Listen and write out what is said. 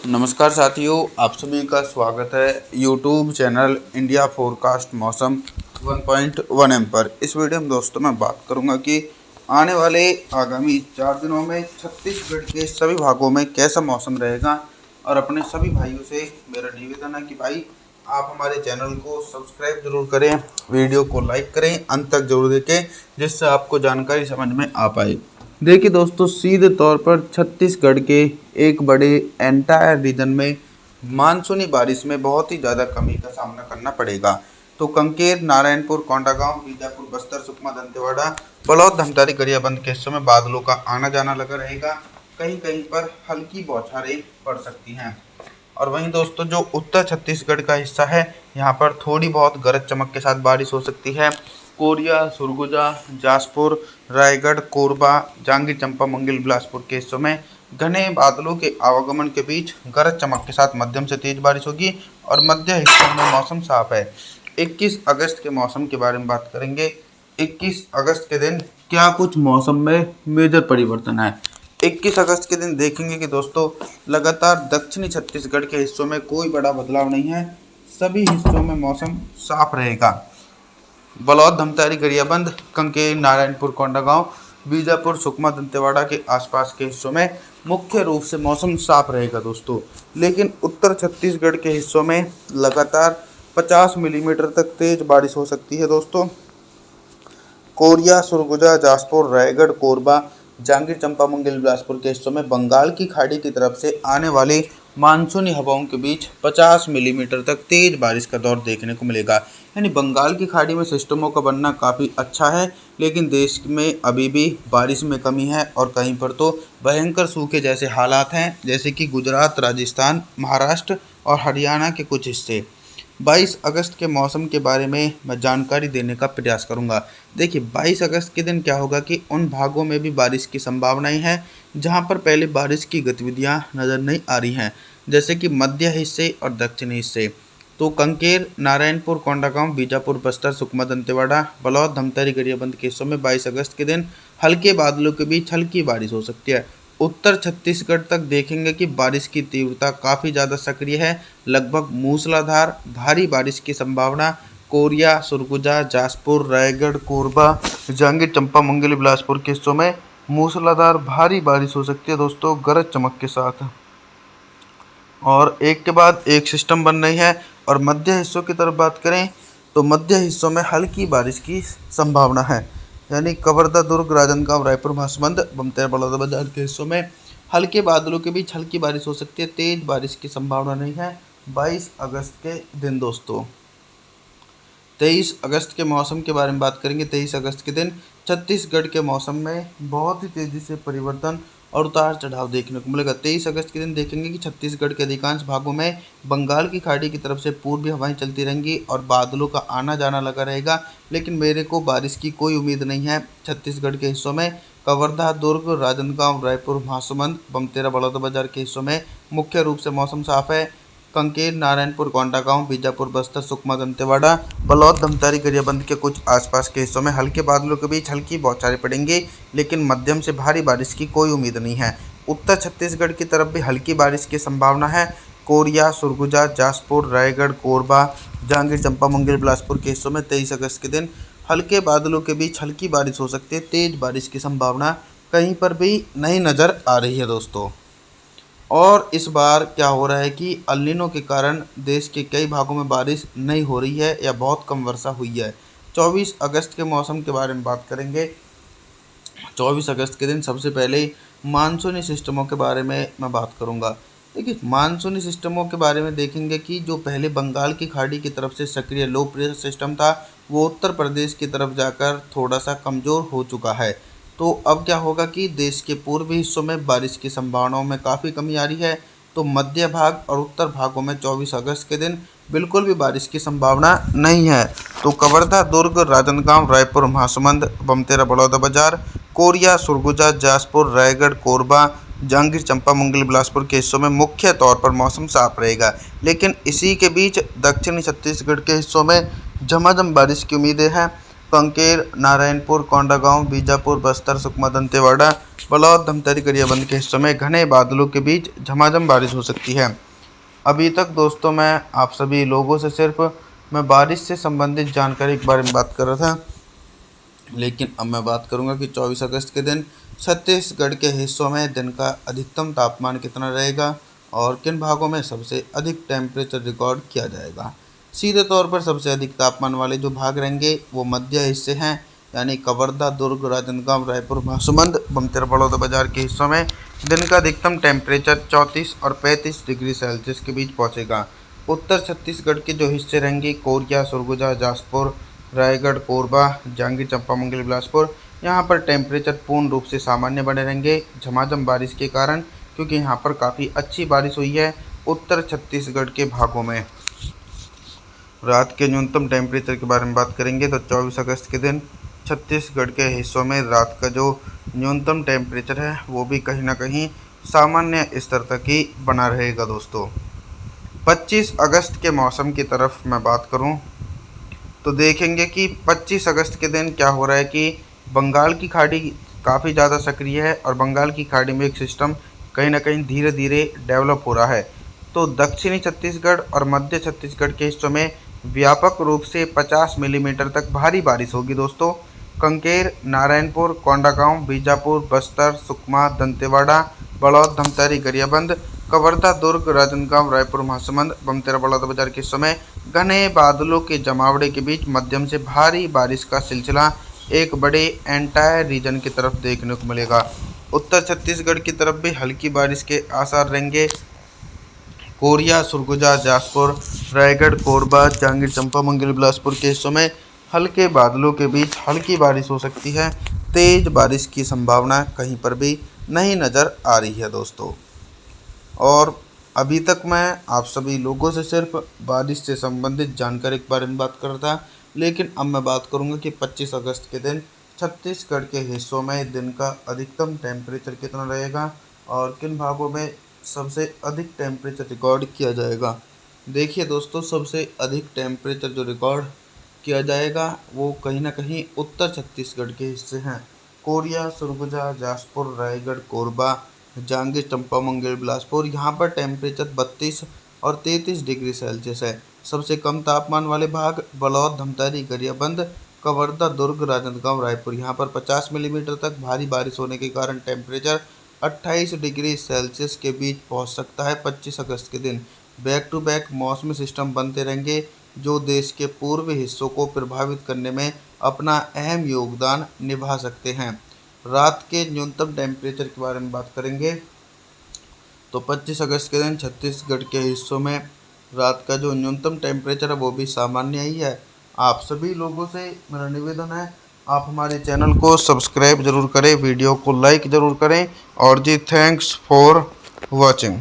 नमस्कार साथियों, आप सभी का स्वागत है यूट्यूब चैनल इंडिया फोरकास्ट मौसम 1.1 पर। इस वीडियो में दोस्तों मैं बात करूंगा कि आने वाले आगामी 4 दिनों में छत्तीसगढ़ के सभी भागों में कैसा मौसम रहेगा। और अपने सभी भाइयों से मेरा निवेदन है कि भाई आप हमारे चैनल को सब्सक्राइब जरूर करें, वीडियो को लाइक करें, अंत तक जरूर देखें जिससे आपको जानकारी समझ में आ पाए। देखिए दोस्तों, सीधे तौर पर छत्तीसगढ़ के एक बड़े एंटायर रीजन में मानसूनी बारिश में बहुत ही ज़्यादा कमी का सामना करना पड़ेगा। तो कांकेर, नारायणपुर, कोंडागांव, बीजापुर, बस्तर, सुकमा, दंतेवाड़ा, बलौद, धमतारी, गरियाबंद के समय बादलों का आना जाना लगा रहेगा। कहीं कहीं पर हल्की बौछारें पड़ सकती हैं। और वहीं दोस्तों, जो उत्तर छत्तीसगढ़ का हिस्सा है, यहाँ पर थोड़ी बहुत गरज चमक के साथ बारिश हो सकती है। कोरिया, सुरगुजा, जासपुर, रायगढ़, कोरबा, जांजगीर चांपा, मंगल, बिलासपुर के हिस्सों में घने बादलों के आवागमन के बीच गरज चमक के साथ मध्यम से तेज बारिश होगी और मध्य हिस्सों में मौसम साफ है। 21 अगस्त के मौसम के बारे में बात करेंगे। 21 अगस्त के दिन क्या कुछ मौसम में मेजर परिवर्तन है। 21 अगस्त के दिन देखेंगे कि दोस्तों लगातार दक्षिणी छत्तीसगढ़ के हिस्सों में कोई बड़ा बदलाव नहीं है। सभी हिस्सों में मौसम साफ रहेगा। बलौद, धमतारी, गरियाबंद, कांकेर, नारायणपुर, कोंडागांव, बीजापुर, सुकमा, दंतेवाड़ा के आसपास के हिस्सों में मुख्य रूप से मौसम साफ रहेगा दोस्तों। लेकिन उत्तर छत्तीसगढ़ के हिस्सों में लगातार 50 मिलीमीटर तक तेज बारिश हो सकती है दोस्तों। कोरिया, सुरगुजा, जासपुर, रायगढ़, कोरबा, जांजगीर चांपा, मंगल, बिलासपुर के हिस्सों में बंगाल की खाड़ी की तरफ से आने वाली मानसूनी हवाओं के बीच 50 मिलीमीटर तक तेज बारिश का दौर देखने को मिलेगा। यानी बंगाल की खाड़ी में सिस्टमों का बनना काफ़ी अच्छा है, लेकिन देश में अभी भी बारिश में कमी है और कहीं पर तो भयंकर सूखे जैसे हालात हैं, जैसे कि गुजरात, राजस्थान, महाराष्ट्र और हरियाणा के कुछ हिस्से। 22 अगस्त के मौसम के बारे में मैं जानकारी देने का प्रयास करूंगा। देखिए, 22 अगस्त के दिन क्या होगा कि उन भागों में भी बारिश की संभावनाएं हैं जहां पर पहले बारिश की गतिविधियां नज़र नहीं आ रही हैं, जैसे कि मध्य हिस्से और दक्षिणी हिस्से। तो कांकेर, नारायणपुर, कोंडागांव, बीजापुर, बस्तर, सुकमा, दंतेवाड़ा, बलौद, धमतारी, गरियाबंद के हिस्सों में 22 अगस्त के दिन हल्के बादलों के बीच हल्की बारिश हो सकती है। उत्तर छत्तीसगढ़ तक देखेंगे कि बारिश की तीव्रता काफ़ी ज़्यादा सक्रिय है। लगभग मूसलाधार भारी बारिश की संभावना कोरिया, सुरगुजा, जासपुर, रायगढ़, कोरबा, जांजगीर चांपा, मंगल, बिलासपुर के हिस्सों में मूसलाधार भारी बारिश हो सकती है दोस्तों, गरज चमक के साथ। और एक के बाद एक सिस्टम बन रही है। और मध्य हिस्सों की तरफ बात करें तो मध्य हिस्सों में हल्की बारिश की संभावना है। यानी कवर्धा, दुर्ग, राजनांदगांव, रायपुर, महासमुंद, बमतरा, बलौदाबाजार के हिस्सों में हल्के बादलों के बीच हल्की बारिश हो सकती है। तेज बारिश की संभावना नहीं है 22 अगस्त के दिन दोस्तों। 23 अगस्त के मौसम के बारे में बात करेंगे। 23 अगस्त के दिन छत्तीसगढ़ के मौसम में बहुत ही तेज़ी से परिवर्तन और उतार चढ़ाव देखने को मिलेगा। 23 अगस्त के दिन देखेंगे कि छत्तीसगढ़ के अधिकांश भागों में बंगाल की खाड़ी की तरफ से पूर्वी हवाएं चलती रहेंगी और बादलों का आना जाना लगा रहेगा। लेकिन मेरे को बारिश की कोई उम्मीद नहीं है छत्तीसगढ़ के हिस्सों में। कवर्धा, दुर्ग, राजनांदगांव, रायपुर, महासमुंद, बमतेरा, बलौदाबाजार के हिस्सों में मुख्य रूप से मौसम साफ है। कांकेर, नारायणपुर, कोंडागांव, बीजापुर, बस्तर, सुकमा, दंतेवाड़ा, बलौद, धमतारी, गरियाबंद के कुछ आसपास के हिस्सों में हल्के बादलों के बीच हल्की बौछारें पड़ेंगी, लेकिन मध्यम से भारी बारिश की कोई उम्मीद नहीं है। उत्तर छत्तीसगढ़ की तरफ भी हल्की बारिश की संभावना है। कोरिया, सुरगुजा, जासपुर, रायगढ़, कोरबा, जांजगीर चांपा, मंगल, बिलासपुर के हिस्सों में 23 अगस्त के दिन हल्के बादलों के बीच हल्की बारिश हो सकती है। तेज बारिश की संभावना कहीं पर भी नहीं नज़र आ रही है दोस्तों। और इस बार क्या हो रहा है कि अल नीनो के कारण देश के कई भागों में बारिश नहीं हो रही है या बहुत कम वर्षा हुई है। 24 अगस्त के मौसम के बारे में बात करेंगे। 24 अगस्त के दिन सबसे पहले मानसूनी सिस्टमों के बारे में मैं बात करूंगा। देखिए, मानसूनी सिस्टमों के बारे में देखेंगे कि जो पहले बंगाल की खाड़ी की तरफ से सक्रिय लो प्रेशर सिस्टम था, वो उत्तर प्रदेश की तरफ जाकर थोड़ा सा कमज़ोर हो चुका है। तो अब क्या होगा कि देश के पूर्वी हिस्सों में बारिश की संभावनाओं में काफ़ी कमी आ रही है। तो मध्य भाग और उत्तर भागों में 24 अगस्त के दिन बिल्कुल भी बारिश की संभावना नहीं है। तो कवर्धा, दुर्ग, राजनांदगांव, रायपुर, महासमुंद, बमतेरा, बलौदाबाजार, कोरिया, सुरगुजा, जासपुर, रायगढ़, कोरबा, जांजगीर चांपा, मंगल, बिलासपुर के हिस्सों में मुख्य तौर पर मौसम साफ रहेगा। लेकिन इसी के बीच दक्षिणी छत्तीसगढ़ के हिस्सों में झमाझम बारिश की उम्मीदें हैं। कंकेर, नारायणपुर, कोंडागांव, बीजापुर, बस्तर, सुकमा, दंतेवाड़ा, बलौद, धमतरी, गरियाबंद के हिस्सों में घने बादलों के बीच झमाझम बारिश हो सकती है। अभी तक दोस्तों मैं आप सभी लोगों से सिर्फ मैं बारिश से संबंधित जानकारी के बारे में बात कर रहा था, लेकिन अब मैं बात करूंगा कि 24 अगस्त के दिन छत्तीसगढ़ के हिस्सों में दिन का अधिकतम तापमान कितना रहेगा और किन भागों में सबसे अधिक टेम्परेचर रिकॉर्ड किया जाएगा। सीधे तौर पर सबसे अधिक तापमान वाले जो भाग रहेंगे वो मध्य हिस्से हैं, यानी कवर्धा, दुर्ग, राजनांदगांव, रायपुर, महासमुंद, बमतेरा, बड़ौदा बाजार के हिस्सों में दिन का अधिकतम टेम्परेचर 34 और 35 डिग्री सेल्सियस के बीच पहुंचेगा। उत्तर छत्तीसगढ़ के जो हिस्से रहेंगे कोरिया, सरगुजा, जासपुर, रायगढ़, कोरबा, जांजगीर चांपा, मंगल, बिलासपुर, यहाँ पर टेम्परेचर पूर्ण रूप से सामान्य बने रहेंगे झमाझम बारिश के कारण, क्योंकि यहाँ पर काफ़ी अच्छी बारिश हुई है उत्तर छत्तीसगढ़ के भागों में। रात के न्यूनतम टेम्परेचर के बारे में बात करेंगे तो 24 अगस्त के दिन छत्तीसगढ़ के हिस्सों में रात का जो न्यूनतम टेम्परेचर है वो भी कहीं ना कहीं सामान्य स्तर तक ही बना रहेगा। दोस्तों 25 अगस्त के मौसम की तरफ मैं बात करूं तो देखेंगे कि 25 अगस्त के दिन क्या हो रहा है कि बंगाल की खाड़ी काफ़ी ज़्यादा सक्रिय है और बंगाल की खाड़ी में एक सिस्टम कहीं ना कहीं धीरे धीरे डेवलप हो रहा है। तो दक्षिणी छत्तीसगढ़ और मध्य छत्तीसगढ़ के हिस्सों में व्यापक रूप से 50 मिलीमीटर तक भारी बारिश होगी। दोस्तों कंकेर, नारायणपुर, कोंडागांव, बीजापुर, बस्तर, सुकमा, दंतेवाड़ा, बलौद, धमतरी, गरियाबंद, कवर्धा, दुर्ग, राजनांदगांव, रायपुर, महासमुंद, बमतेरा, बड़ौदा बाजार के समय घने बादलों के जमावड़े के बीच मध्यम से भारी बारिश का सिलसिला एक बड़े एंटायर रीजन की तरफ देखने को मिलेगा। उत्तर छत्तीसगढ़ की तरफ भी हल्की बारिश के आसार रहेंगे। कोरिया, सरगुजा, जासपुर, रायगढ़, कोरबा, जांजगीर चांपा, मंगल, बिलासपुर के हिस्सों में हल्के बादलों के बीच हल्की बारिश हो सकती है। तेज बारिश की संभावना कहीं पर भी नहीं नज़र आ रही है दोस्तों। और अभी तक मैं आप सभी लोगों से सिर्फ बारिश से संबंधित जानकारी के बारे में बात कर रहा था, लेकिन अब मैं बात करूंगा कि 25 अगस्त के दिन छत्तीसगढ़ के हिस्सों में दिन का अधिकतम टेम्परेचर कितना रहेगा और किन भागों में सबसे अधिक टेम्परेचर रिकॉर्ड किया जाएगा। देखिए दोस्तों, सबसे अधिक टेम्परेचर जो रिकॉर्ड किया जाएगा वो कहीं ना कहीं उत्तर छत्तीसगढ़ के हिस्से हैं। कोरिया, सरगुजा, जासपुर, रायगढ़, कोरबा, जांजगीर चांपा, मंगल, बिलासपुर, यहाँ पर टेम्परेचर 32 और 33 डिग्री सेल्सियस है। सबसे कम तापमान वाले भाग बलौद, धमतरी, गरियाबंद, कवर्धा, दुर्ग, राजनांदगांव, रायपुर, यहाँ पर 50 मिलीमीटर तक भारी बारिश होने के कारण टेम्परेचर 28 डिग्री सेल्सियस के बीच पहुंच सकता है। 25 अगस्त के दिन बैक टू बैक मौसमी सिस्टम बनते रहेंगे जो देश के पूर्वी हिस्सों को प्रभावित करने में अपना अहम योगदान निभा सकते हैं। रात के न्यूनतम टेम्परेचर के बारे में बात करेंगे तो 25 अगस्त के दिन छत्तीसगढ़ के हिस्सों में रात का जो न्यूनतम टेम्परेचर है वो भी सामान्य ही है। आप सभी लोगों से मेरा निवेदन है, आप हमारे चैनल को सब्सक्राइब जरूर करें, वीडियो को लाइक ज़रूर करें और जी थैंक्स फॉर वॉचिंग।